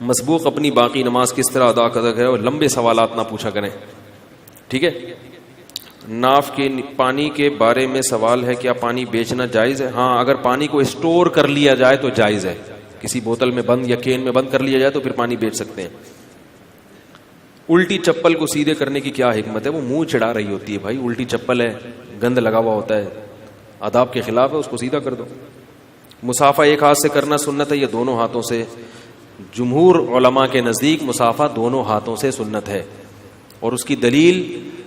مسبوق اپنی باقی نماز کس طرح ادا کرے اور لمبے سوالات نہ پوچھا کریں. ٹھیک ہے. ناف کے پانی کے بارے میں سوال ہے, کیا پانی بیچنا جائز ہے؟ ہاں, اگر پانی کو اسٹور کر لیا جائے تو جائز ہے. کسی بوتل میں بند یا کین میں بند کر لیا جائے تو پھر پانی بیچ سکتے ہیں. الٹی چپل کو سیدھے کرنے کی کیا حکمت ہے؟ وہ منہ چڑھا رہی ہوتی ہے بھائی, الٹی چپل ہے, گند لگا ہوا ہوتا ہے, آداب کے خلاف ہے, اس کو سیدھا کر دو. مسافہ ایک ہاتھ سے کرنا سنت ہے یا دونوں ہاتھوں سے؟ جمہور علماء کے نزدیک مسافہ دونوں ہاتھوں سے سنت ہے, اور اس کی دلیل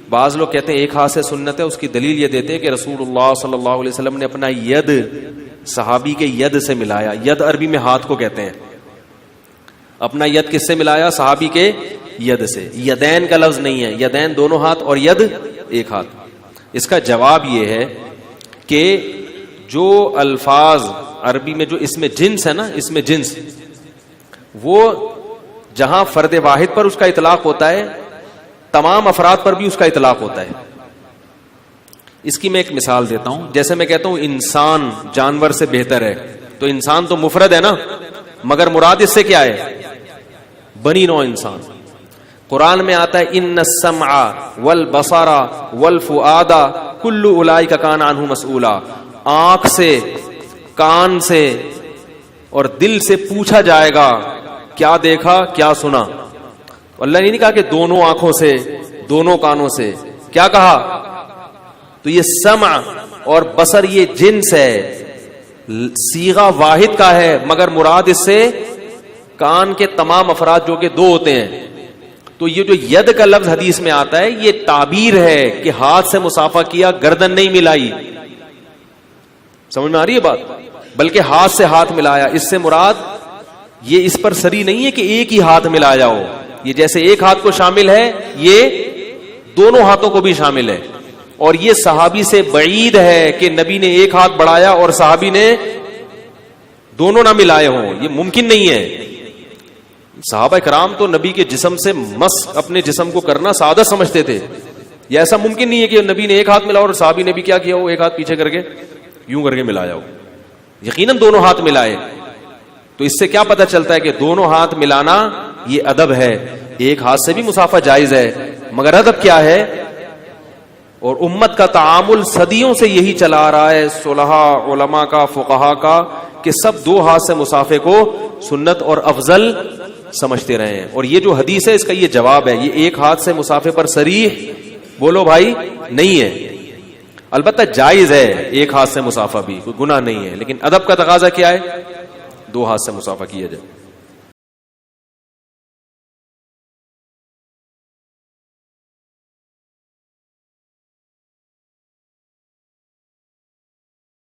بعض لوگ کہتے ہیں ایک ہاتھ سے سنت ہے, اس کی دلیل یہ دیتے ہیں کہ رسول اللہ صلی اللہ علیہ وسلم نے اپنا ید صحابی کے ید سے ملایا. ید عربی میں ہاتھ کو کہتے ہیں. اپنا ید کس سے ملایا؟ صحابی کے ید سے. یدین کا لفظ نہیں ہے, یدین دونوں ہاتھ اور ید ایک ہاتھ. اس کا جواب یہ ہے کہ جو الفاظ عربی میں جو اس میں جنس ہے نا, اس میں جنس, وہ جہاں فرد واحد پر اس کا اطلاق ہوتا ہے تمام افراد پر بھی اس کا اطلاق ہوتا ہے. اس کی میں ایک مثال دیتا ہوں. جیسے میں کہتا ہوں انسان جانور سے بہتر ہے, تو انسان تو مفرد ہے نا, مگر مراد اس سے کیا ہے؟ بنی نوع انسان. قرآن میں آتا ہے ان السمع والبصر والفؤاد کل اولئک کان عنہ مسئولا. آنکھ سے, کان سے اور دل سے پوچھا جائے گا کیا دیکھا کیا سنا. اللہ نے نہیں کہا کہ دونوں آنکھوں سے دونوں کانوں سے, کیا کہا؟ تو یہ سمع اور بصر یہ جنس ہے, صیغہ واحد کا ہے, مگر مراد اس سے کان کے تمام افراد جو کہ دو ہوتے ہیں. تو یہ جو ید کا لفظ حدیث میں آتا ہے یہ تعبیر ہے کہ ہاتھ سے مسافہ کیا, گردن نہیں ملائی. سمجھ میں آ رہی ہے بات؟ بلکہ ہاتھ سے ہاتھ ملایا. اس سے مراد یہ اس پر سری نہیں ہے کہ ایک ہی ہاتھ ملایا ہو. یہ جیسے ایک ہاتھ کو شامل ہے, یہ دونوں ہاتھوں کو بھی شامل ہے. اور یہ صحابی سے بعید ہے کہ نبی نے ایک ہاتھ بڑھایا اور صحابی نے دونوں نہ ملائے ہوں. یہ ممکن نہیں ہے. صحابہ کرام تو نبی کے جسم سے مس اپنے جسم کو کرنا سعادت سمجھتے تھے. یہ ایسا ممکن نہیں ہے کہ نبی نے ایک ہاتھ ملایا اور صحابی نے بھی کیا کیا ہو, ایک ہاتھ پیچھے کر کے یوں کر کے ملایا ہو. یقیناً دونوں ہاتھ ملائے. تو اس سے کیا پتہ چلتا ہے کہ دونوں ہاتھ ملانا یہ ادب ہے. ایک ہاتھ سے بھی مسافہ جائز ہے, مگر ادب کیا ہے؟ اور امت کا تعامل صدیوں سے یہی چلا آ رہا ہے, صلحاء علماء کا, فقہاء کا, کہ سب دو ہاتھ سے مسافے کو سنت اور افضل سمجھتے رہے ہیں. اور یہ جو حدیث ہے اس کا یہ جواب ہے. یہ ایک ہاتھ سے مسافے پر صریح بولو بھائی نہیں ہے. البتہ جائز ہے ایک ہاتھ سے مسافہ بھی, کوئی گناہ نہیں ہے, لیکن ادب کا تقاضا کیا ہے؟ دو ہاتھ سے مسافہ کیا جائے.